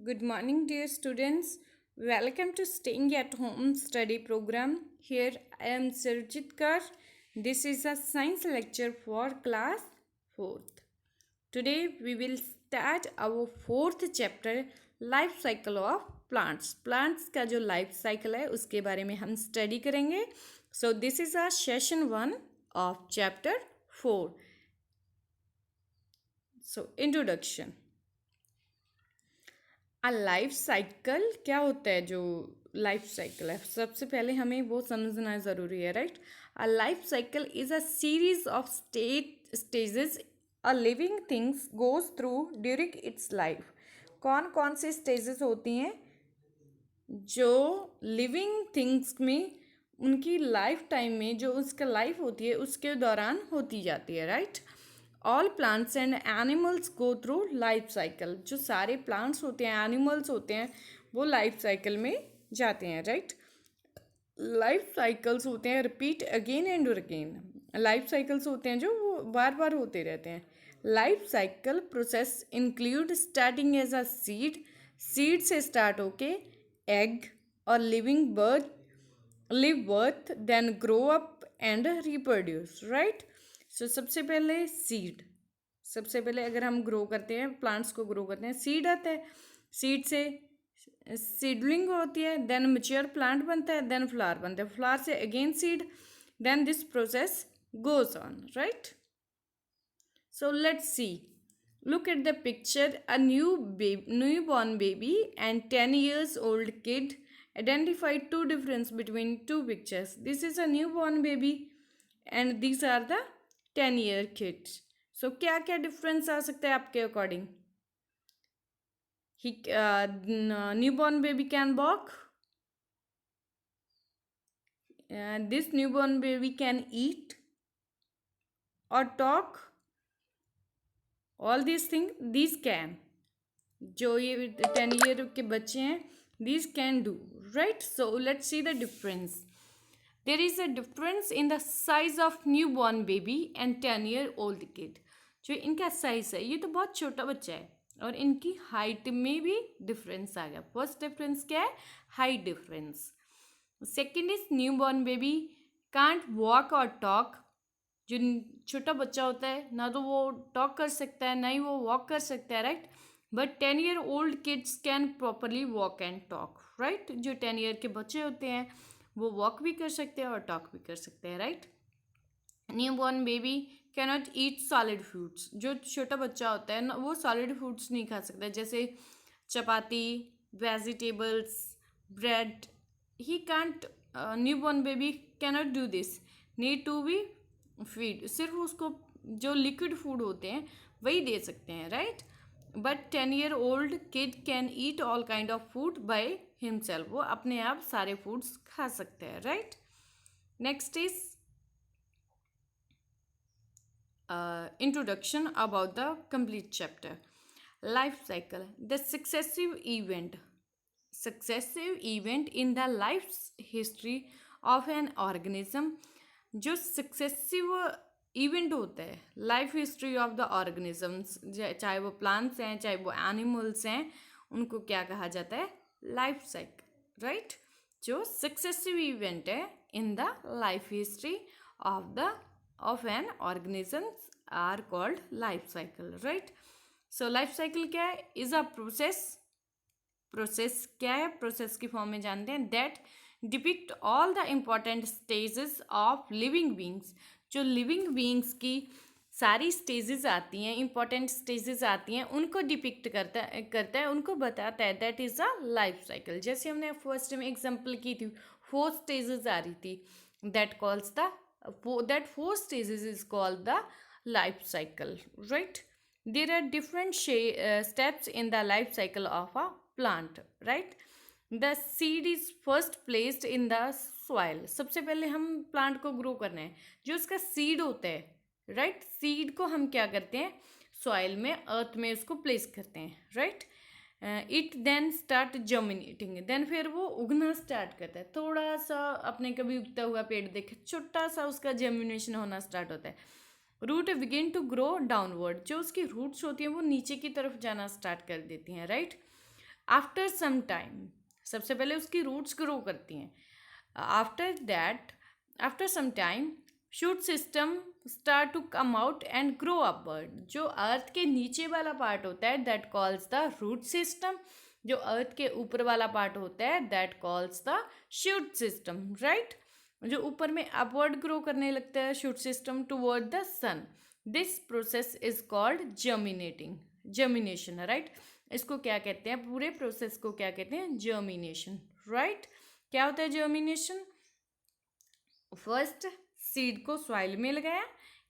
Good morning, dear students. Welcome to Staying at Home study program. Here I am Sarjit Kar. This is a science lecture for class 4th. Today we will start our 4th chapter, life cycle of plants. Plants का जो life cycle है उसके बारे में हम study करेंगे. So this is a session 1 of chapter 4. So introduction. Life cycle क्या होता है? जो लाइफ साइकिल है सबसे पहले हमें वो समझना ज़रूरी है, right? A life cycle is a series of stages a living things goes through during its life. कौन कौन सी स्टेजेस होती हैं जो लिविंग थिंग्स में उनकी लाइफ टाइम में जो उसका लाइफ होती है उसके दौरान होती जाती है, right? All plants and animals go through life cycle. जो सारे प्लांट्स होते हैं, एनिमल्स होते हैं, वो लाइफ साइकिल में जाते हैं, राइट? लाइफ साइकिल्स होते हैं repeat again and again. Life cycles होते हैं जो वो बार बार होते रहते हैं. Life cycle process include starting as a seed से स्टार्ट होके एग और live birth then grow up and reproduce, right? So सबसे पहले सबसे पहले अगर हम ग्रो करते हैं, प्लांट्स को ग्रो करते हैं, सीड आता है, सीड से सीडलिंग होती है, देन मैच्योर प्लांट बनता है, देन फ्लावर बनता है, फ्लावर से again seed, then this process goes on, right? So let's see, look at the picture. A newborn baby and 10 years old kid. Identify two difference between two pictures. This is a newborn baby and these are the 10-year kids. So क्या क्या difference आ सकता है आपके according? Newborn baby can walk. This newborn baby can eat or talk. All these things, these can. जो ये 10 year के बच्चे हैं, these can do, right? So let's see the difference. There is a difference in the size of newborn baby and 10-year-old kid. जो इनका size है, ये तो बहुत छोटा बच्चा है, और इनकी हाइट में भी डिफरेंस आ गया. फर्स्ट डिफरेंस क्या है? Height difference. Second is newborn baby can't walk और टॉक. जो छोटा बच्चा होता है ना तो वो टॉक कर सकता है ना ही वो वॉक कर सकता है, right? But 10-year-old kids can properly walk and talk, right? जो 10 ईयर के बच्चे होते हैं वो वॉक भी कर सकते हैं और टॉक भी कर सकते हैं, राइट? न्यूबॉर्न बेबी कैनॉट ईट सॉलिड फूड्स. जो छोटा बच्चा होता है ना वो सॉलिड फूड्स नहीं खा सकता, जैसे chapati, vegetables, bread. He can't newborn baby cannot do this, need to be feed. सिर्फ उसको जो लिक्विड फूड होते हैं वही दे सकते हैं, right? But 10-year-old kid can eat all kind of food by himself. वो अपने आप सारे फूड्स खा सकते हैं, right? Next is introduction about the complete chapter. Life cycle. The successive event in the life history of an organism. जो successive event होता है life history of the organisms, चाहे वो प्लांट्स हैं चाहे वो एनिमल्स हैं, उनको क्या कहा जाता है? Life cycle, right? जो सक्सेसिव इवेंट है in the life history of an organisms are called life cycle, right? So life cycle क्या है? is a process क्या है? process की फॉर्म में जानते हैं. that depict all the important stages of living beings. जो living beings की सारी स्टेजेस आती हैं, इंपॉर्टेंट स्टेजेस आती हैं, उनको डिपिक्ट करता है, उनको बताता है. That is a life cycle. जैसे हमने फर्स्ट में एग्जांपल की थी, 4 स्टेजेस आ रही थी, that calls the that 4 stages is called the life cycle, right? There are different steps in the life cycle of a plant, right? The seed is first placed in the soil. सबसे पहले हम plant को grow करना है, जो उसका seed होता है, राइट? सीड को हम क्या करते हैं? सॉइल में, अर्थ में उसको प्लेस करते हैं, right? It then start germinating. Then फिर वो उगना स्टार्ट करता है. थोड़ा सा अपने कभी उगता हुआ पेड़ देखे, छोटा सा उसका जर्मिनेशन होना स्टार्ट होता है. Root begin to grow downward. जो उसकी रूट्स होती हैं वो नीचे की तरफ जाना स्टार्ट कर देती हैं, राइट? आफ्टर सम टाइम, सबसे पहले उसकी रूट्स ग्रो करती हैं. After that, after some time, shoot system start to come out and grow upward. जो अर्थ के नीचे वाला पार्ट होता है that calls the root system. जो अर्थ के ऊपर वाला पार्ट होता है that calls the shoot system, right. जो ऊपर में अपवर्ड ग्रो करने लगता है shoot system toward the sun. This process is called germinating, germination, right. इसको क्या कहते हैं, पूरे प्रोसेस को क्या कहते हैं, जर्मिनेशन, राइट. क्या होता है जर्मिनेशन? फर्स्ट सीड को सॉइल में लगाया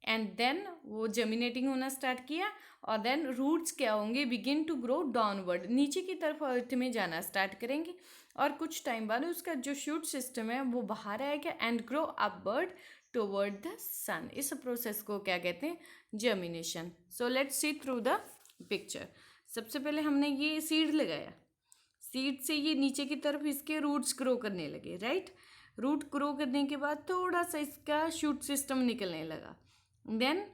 एंड देन वो जर्मिनेटिंग होना स्टार्ट किया और देन रूट्स क्या होंगे, बिगिन टू ग्रो डाउनवर्ड, नीचे की तरफ अर्थ में जाना स्टार्ट करेंगे और कुछ टाइम बाद उसका जो शूट सिस्टम है वो बाहर आएगा and grow upward toward the sun. इस प्रोसेस को क्या कहते हैं, germination. So let's see through the picture. सबसे पहले हमने ये सीड लगाया, सीड से ये नीचे की तरफ इसके रूट्स ग्रो करने लगे, राइट. रूट ग्रो करने के बाद थोड़ा सा इसका शूट सिस्टम निकलने लगा. देन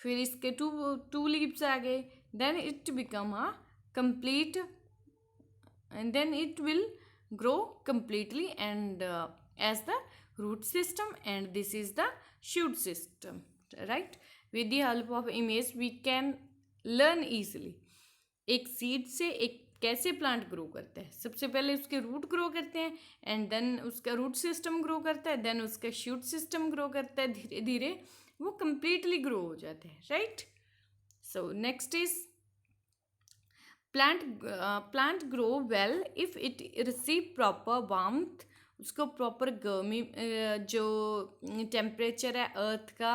फिर इसके टू लीव्स आ गए. Then it become a complete and then it will grow completely and as the root system, and this is the shoot system, right. With the help of image we can learn easily. एक seed से एक कैसे plant grow करता है. सबसे पहले उसके root grow करते हैं एंड देन उसका रूट सिस्टम ग्रो करता है, देन उसका शूट सिस्टम ग्रो करता है. धीरे धीरे वो कंप्लीटली ग्रो हो जाते हैं, right. So next is plant grow well if it receive proper warmth. उसको प्रॉपर गर्मी, जो टेम्परेचर है अर्थ का,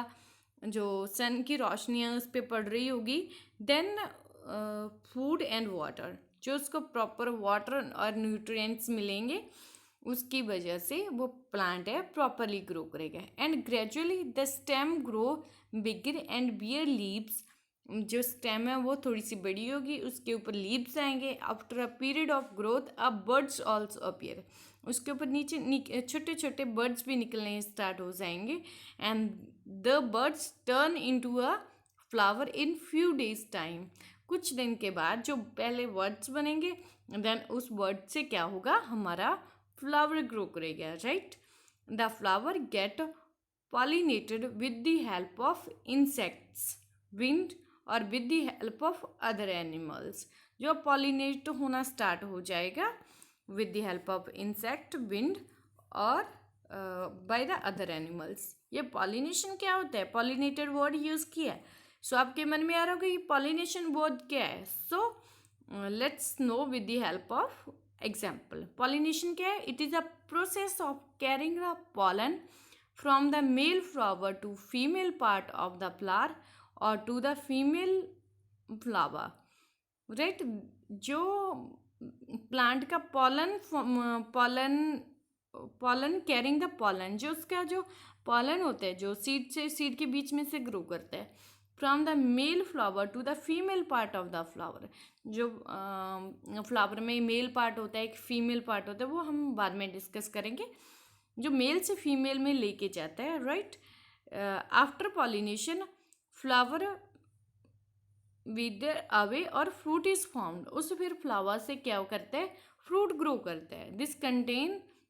जो सन की रोशनी है उस पर पड़ रही होगी. देन फूड एंड वाटर, जो उसको प्रॉपर वाटर और न्यूट्रिएंट्स मिलेंगे उसकी वजह से वो प्लांट है प्रॉपरली ग्रो करेगा. And gradually the stem grow bigger and bear leaves. जो स्टेम है वो थोड़ी सी बड़ी होगी, उसके ऊपर लीव्स आएंगे. After a period of growth a bird's also appear. उसके ऊपर नीचे छोटे छोटे बर्ड्स भी निकलने स्टार्ट हो जाएंगे and the birds turn into a flower in few days time. कुछ दिन के बाद जो पहले बर्ड्स बनेंगे देन उस बर्ड से क्या होगा, हमारा फ्लावर ग्रो करेगा, right. The flower get pollinated with the help of insects, wind और with the help of other animals. जो पॉलिनेट होना स्टार्ट हो जाएगा with the help of insect, wind और बाय द अदर एनिमल्स. ये pollination क्या होता है, पॉलिनेटेड वर्ड यूज़ किया है. सो आपके मन में आ रहा होगा कि पॉलिनेशन वर्ड क्या है. So let's know with the help of example. Pollination क्या है, it is a process of carrying the pollen from the male flower to female part of the flower और to the female flower, right. जो plant का pollen carrying the pollen, जो उसका जो pollen होता है जो सीड से सीड के बीच में से ग्रो करता है, from the male flower to the female part of the flower. जो फ्लावर में मेल पार्ट होता है, एक फीमेल पार्ट होता है, वो हम बाद में डिस्कस करेंगे. जो मेल से फीमेल में लेके जाता है, right. After pollination flower विदर away और फ्रूट इज फाउंड. उस फिर फ्लावर से क्या करता है, फ्रूट ग्रो करता है.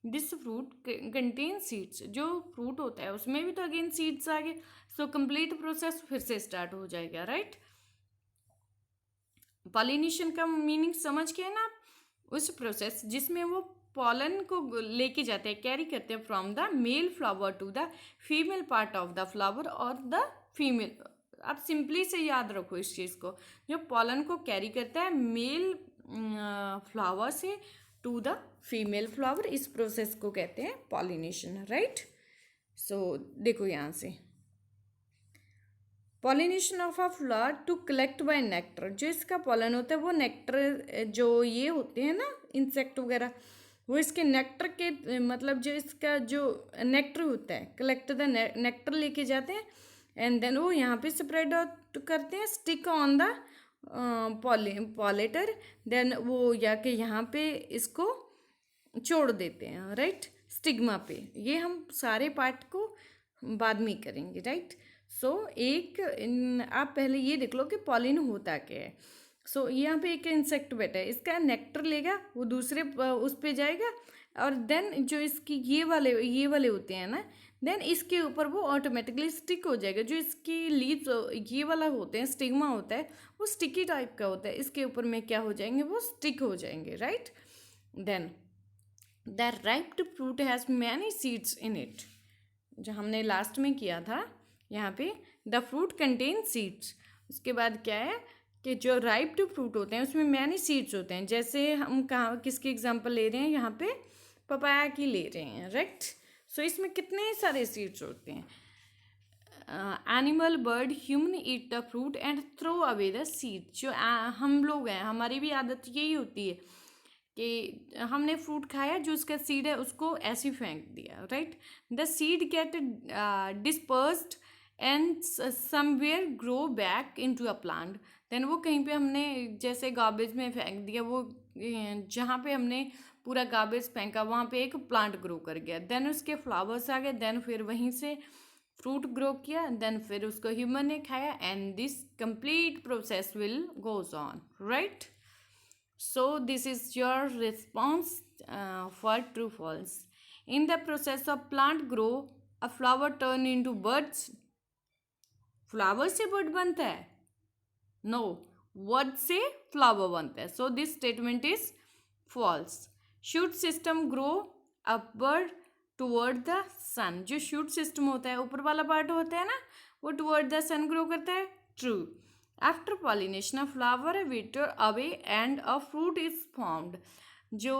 This fruit contain seeds. जो फ्रूट होता है उसमें भी तो अगेन सीड्स आ गए. सो कंप्लीट प्रोसेस फिर से स्टार्ट हो जाएगा, राइट. पॉलिनेशन का मीनिंग समझ के ना, उस प्रोसेस जिसमें वो पॉलन को लेके जाते हैं, कैरी करते हैं from the male flower to the female part of the flower और द फीमेल. आप सिंपली से याद रखो इस चीज़ को, जो पॉलन को कैरी करता है मेल फ्लावर से टू द फीमेल फ्लावर, इस प्रोसेस को कहते हैं पॉलिनेशन, राइट. सो देखो यहाँ से, pollination of a flower to collect by nectar. जो इसका पॉलन होता है वो नेक्टर, जो ये होते हैं ना इंसेक्ट वगैरह, वो इसके नेक्टर के मतलब जो इसका जो नेक्टर होता है, कलेक्ट द नेक्टर लेके जाते हैं एंड देन वो यहाँ पे स्प्रेड आउट करते हैं, स्टिक ऑन द पॉलेटर. देन वो जाके यहाँ पे इसको छोड़ देते हैं, राइट, स्टिग्मा पे. ये हम सारे पार्ट को बाद में करेंगे, राइट. सो आप पहले ये देख लो कि पॉलिन होता क्या है. सो यहाँ पे एक इंसेक्ट बैठा है, इसका नेक्टर लेगा, वो दूसरे उस पे जाएगा, और देन जो इसकी ये वाले होते हैं ना, देन इसके ऊपर वो ऑटोमेटिकली स्टिक हो जाएगा। जो इसकी लीव्स ये वाला होते हैं, स्टिग्मा होता है, वो स्टिकी टाइप का होता है, इसके ऊपर में क्या हो जाएंगे, वो स्टिक हो जाएंगे, right. Then the riped fruit has many seeds in it, जो हमने लास्ट में किया था यहाँ पे, द फ्रूट कंटेन सीड्स। उसके बाद क्या है कि जो राइप्ड फ्रूट होते हैं उसमें मैनी सीड्स होते हैं। जैसे हम कहाँ किसकी एग्जांपल ले रहे हैं, यहाँ पे पपाया की ले रहे हैं, राइट। सो इसमें कितने सारे सीड्स होते हैं। Animal, bird, human eat the fruit and throw away the seed. जो हम लोग हैं, हमारी भी आदत यही होती है कि हमने फ्रूट खाया, जो उसका सीड है उसको ऐसे ही फेंक दिया, right. The seed get dispersed and somewhere grow back into a plant. Then वो कहीं पे हमने जैसे गार्बेज में फेंक दिया, वो जहाँ पे हमने पूरा गार्बेज फेंका वहाँ पे एक प्लांट ग्रो कर गया, देन उसके फ्लावर्स आ गए, देन फिर वहीं से फ्रूट ग्रो किया, देन फिर उसको ह्यूमन ने खाया, and this complete process will goes on, right. So this is your response for true false. In the process of plant grow, a flower turn into buds. Flower से bud बनता है? No. Bud से flower बनता है. So this statement is false. Shoot system grow upward toward the sun. जो shoot system होता है, ऊपर वाला part होता है ना, वो toward the sun grow करता है. True. After pollination, a flower wither away and a fruit is formed. जो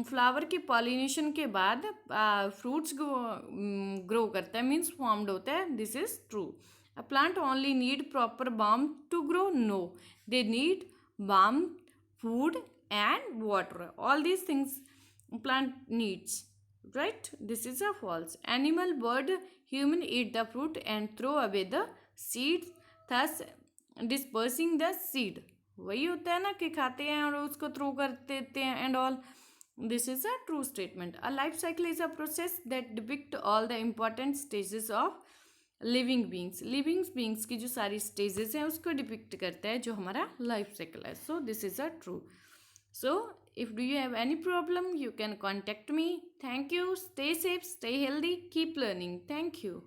फ्लावर की पॉलिनेशन के बाद फ्रूट्स ग्रो करता है, मीन्स फॉर्म्ड होता है, this is true. A plant only need proper balm to grow, no, they need balm, food and water, all these things plant needs, right? This is a false. Animal, bird, human eat the fruit and throw away the seeds, thus dispersing the seed. वही होता है ना कि खाते हैं और उसको throw कर देते हैं and all. This is a true statement. A life cycle is a process that depict all the important stages of living beings. Living beings की जो सारी स्टेजेस हैं उसको डिपिक्ट करता है जो हमारा लाइफ साइकिल है। So this is a true. So, if do you have any problem, you can contact me. Thank you. Stay safe, stay healthy, keep learning. Thank you.